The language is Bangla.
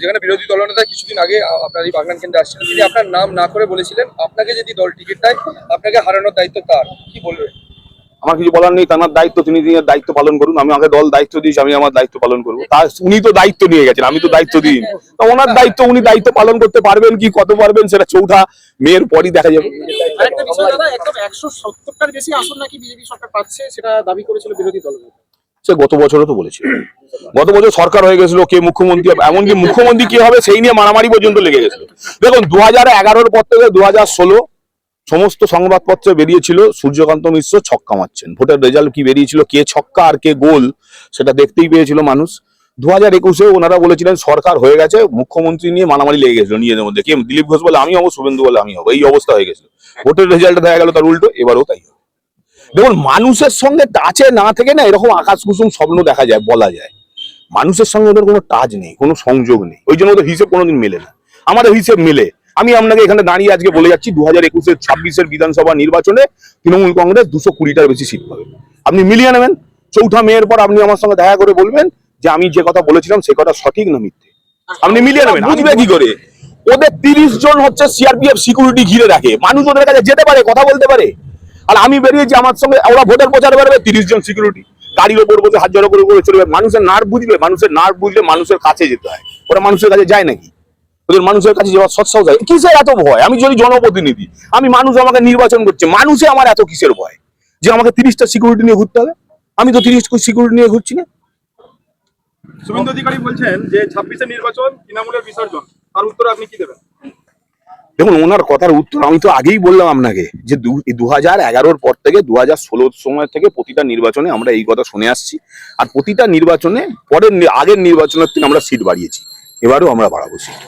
যেখানে বিরোধী দলনেতা কিছুদিন আগে আপনার এই বাগনান কেন্দ্রে আসছিলেন, তিনি আপনার নাম না করে বলেছিলেন আপনাকে যদি দল টিকিট দেয় আপনাকে হারানোর দায়িত্ব তার, কি বলবেন? আমার কিছু বলার নেই, তার দায়িত্ব তিনি দায়িত্ব পালন করুন। আমি আমাকে দল দায়িত্ব দিয়েছি, আমি আমার দায়িত্ব পালন করবো। তা উনি তো দায়িত্ব নিয়ে গেছেন, আমি তো দায়িত্ব দিইনি। ওনার দায়িত্ব, উনি দায়িত্ব পালন করতে পারবেন কি কত পারবেন সেটা চৌঠা মেয়ের পরই দেখা যাবে। আরেকটা বিষয় দাদা, একদম 170টার বেশি আসন নাকি বিজেপি সরকার পাচ্ছে, সেটা দাবি করেছিল বিরোধী দল। সে গত বছরও তো বলেছিল, গত বছর সরকার হয়ে গেছিল, কে মুখ্যমন্ত্রী, এমনকি মুখ্যমন্ত্রী কি হবে সেই নিয়ে মারামারি পর্যন্ত লেগে গেছিল। দেখুন 2011-র পর থেকে 2016 সমস্ত সংবাদপত্রে বেরিয়েছিল সূর্যকান্ত মিশ্র ছক্কা মারছেন। ভোটের রেজাল্ট কি বেরিয়েছিল, কে ছক্কা আর কে গোল সেটা দেখতেই পেয়েছিল মানুষ। 2021-এ ওনারা বলেছিলেন সরকার হয়ে গেছে, মুখ্যমন্ত্রী নিয়ে মারামারি লেগে গেছিল নিজেদের মধ্যে। কে দিলীপ ঘোষ বলে আমি হবো, শুভেন্দু বলে আমি হবো, এই অবস্থা হয়ে গেছিল। ভোটের রেজাল্ট দেখা গেল তার উল্টো, এবারও তাই হবে। দেখুন মানুষের সঙ্গে টাচে না থেকে না এরকম আকাশ কুসুম স্বপ্ন দেখা যায়, বলা যায়। মানুষের সঙ্গে ওদের কোনো টাচ নেই, কোনো সংযোগ নেই, ওই জন্য ওদের হিসেব কোনোদিন মেলে না। আমাদের হিসেব মেলে। আমি আপনাকে এখানে দাঁড়িয়ে আজকে বলে যাচ্ছি 2021-এর 26-এর বিধানসভা নির্বাচনে তৃণমূল কংগ্রেস 220টার বেশি সিট পাবে। আপনি মিলিয়ে নেবেন, চৌঠা মেয়ের পর আপনি আমার সঙ্গে দেখা করে বলবেন যে আমি যে কথা বলেছিলাম সে কথা সঠিক না মিথ্যে। আপনি মিলিয়ে নেবেন, বুঝবে কি করে? ওদের 30 জন হচ্ছে সিআরপিএফ সিকিউরিটি ঘিরে রাখে, মানুষ ওদের কাছে যেতে পারে, কথা বলতে পারে। আর আমি বেরিয়েছি, আমার সঙ্গে ওরা ভোটের প্রচার বেরোবে, 30 জন সিকিউরিটি গাড়ির ওপর বসে হাত জড়ো করে করে চলবে। মানুষের নার্ভ বুঝবে, মানুষের নার্ভ বুঝলে মানুষের কাছে যেতে হয়। ওরা মানুষের কাছে যায় নাকি? ওদের মানুষের কাছে যাওয়ার সৎসাহ যায় কিসের এত ভয়? আমি যদি জনপ্রতিনিধি, আমি মানুষ আমাকে নির্বাচন করছে, মানুষে আমার এত কিসের ভয় যে আমাকে 30টা সিকিউরিটি নিয়ে ঘুরতে হবে? আমি তো 30 সিকিউরিটি নিয়ে ঘুরছি না। শুভেন্দু অধিকারী বলছেন যে 26-এর নির্বাচন তৃণমূলের বিসর্জন, তার উত্তরে আপনি কি দেবেন? দেখুন ওনার কথার উত্তর আমি তো আগেই বললাম আপনাকে যে 2011-র পর থেকে 2016 সময় থেকে প্রতিটা নির্বাচনে আমরা এই কথা শুনে আসছি। আর প্রতিটা নির্বাচনে আগের নির্বাচনের থেকে আমরা সিট বাড়িয়েছি, এবারেও আমরা বাড়াবো সিট।